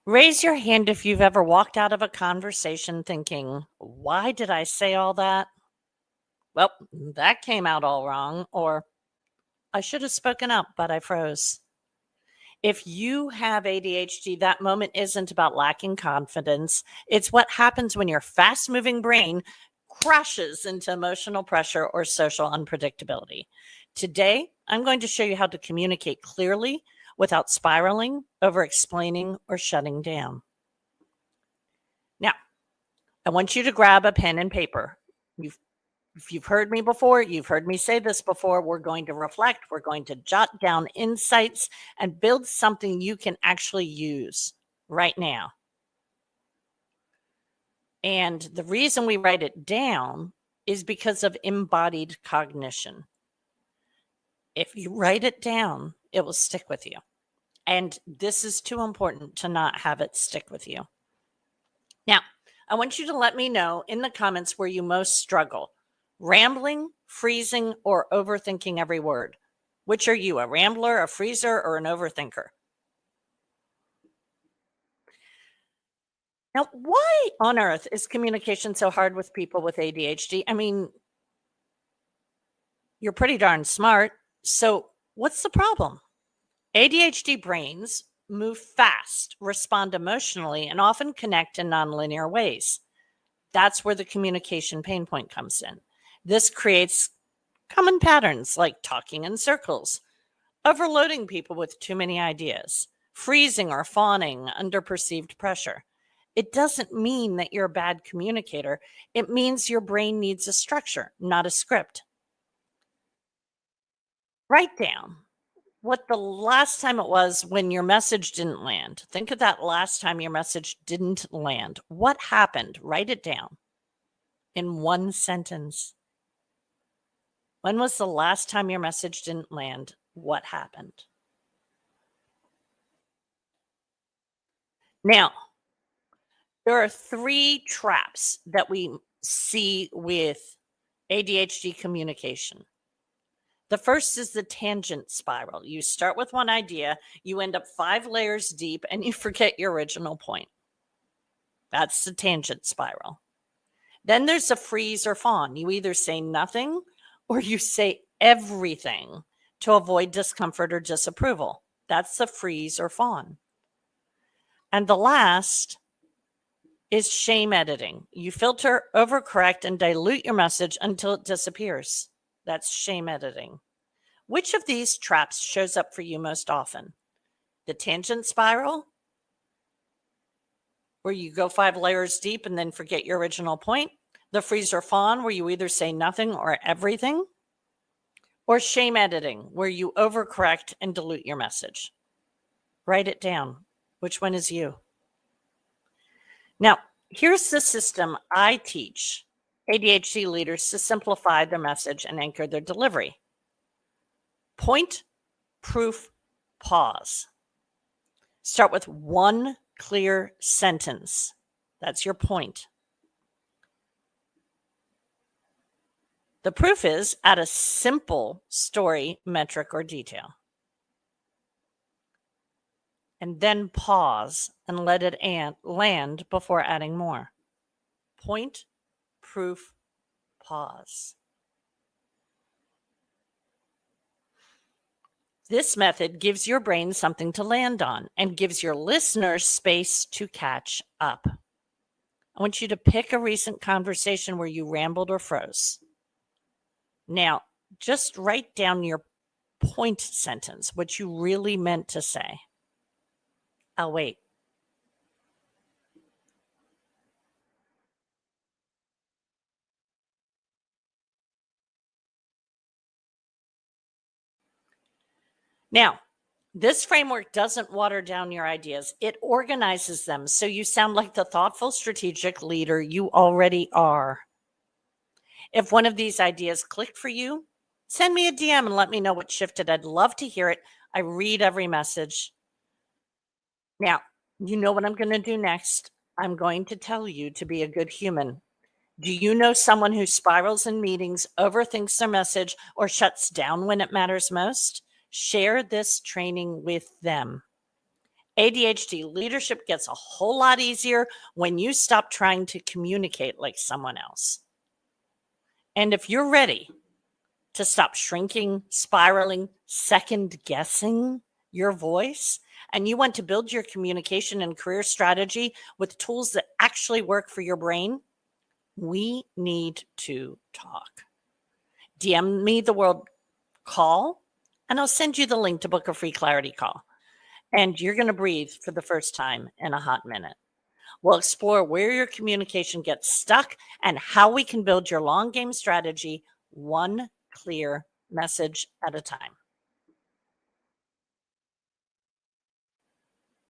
Raise your hand if you've ever walked out of a conversation thinking, why did I say all that? Well, that came out all wrong. Or I should have spoken up, but I froze. If you have ADHD, that moment isn't about lacking confidence. It's what happens when your fast moving brain crashes into emotional pressure or social unpredictability. Today, I'm going to show you how to communicate clearly without spiraling, over explaining, or shutting down. Now, I want you to grab a pen and paper. If you've heard me before, you've heard me say this before, we're going to reflect, we're going to jot down insights and build something you can actually use right now. And the reason we write it down is because of embodied cognition. If you write it down, it will stick with you. And this is too important to not have it stick with you. Now, I want you to let me know in the comments where you most struggle. Rambling, freezing, or overthinking every word. Which are you, a rambler, a freezer, or an overthinker? Now, why on earth is communication so hard with people with ADHD? I mean, you're pretty darn smart. So what's the problem? ADHD brains move fast, respond emotionally, and often connect in nonlinear ways. That's where the communication pain point comes in. This creates common patterns like talking in circles, overloading people with too many ideas, freezing or fawning under perceived pressure. It doesn't mean that you're a bad communicator. It means your brain needs a structure, not a script. Write down what the last time it was when your message didn't land. Think of that last time your message didn't land. What happened? Write it down in one sentence. When was the last time your message didn't land? What happened? Now, there are 3 traps that we see with ADHD communication. The first is the tangent spiral. You start with one idea, you end up 5 layers deep, and you forget your original point. That's the tangent spiral. Then there's a freeze or fawn. You either say nothing or you say everything to avoid discomfort or disapproval. That's the freeze or fawn. And the last is shame editing. You filter, overcorrect, and dilute your message until it disappears. That's shame editing. Which of these traps shows up for you most often? The tangent spiral, where you go 5 layers deep and then forget your original point? The freeze or fawn, where you either say nothing or everything? Or shame editing, where you overcorrect and dilute your message? Write it down. Which one is you? Now, here's the system I teach ADHD leaders to simplify their message and anchor their delivery. Point, proof, pause. Start with one clear sentence. That's your point. The proof is add a simple story, metric, or detail. And then pause and let it land before adding more. Point, proof, pause. This method gives your brain something to land on and gives your listeners space to catch up. I want you to pick a recent conversation where you rambled or froze. Now, just write down your point sentence, what you really meant to say. I'll wait. Now, this framework doesn't water down your ideas. It organizes them so you sound like the thoughtful, strategic leader you already are. If one of these ideas clicked for you, send me a DM and let me know what shifted. I'd love to hear it. I read every message. Now, you know what I'm going to do next. I'm going to tell you to be a good human. Do you know someone who spirals in meetings, overthinks their message, or shuts down when it matters most? Share this training with them. ADHD leadership gets a whole lot easier when you stop trying to communicate like someone else. And if you're ready to stop shrinking, spiraling, second guessing your voice, and you want to build your communication and career strategy with tools that actually work for your brain, we need to talk. DM me the word call, and I'll send you the link to book a free clarity call. And you're going to breathe for the first time in a hot minute. We'll explore where your communication gets stuck and how we can build your long game strategy one clear message at a time.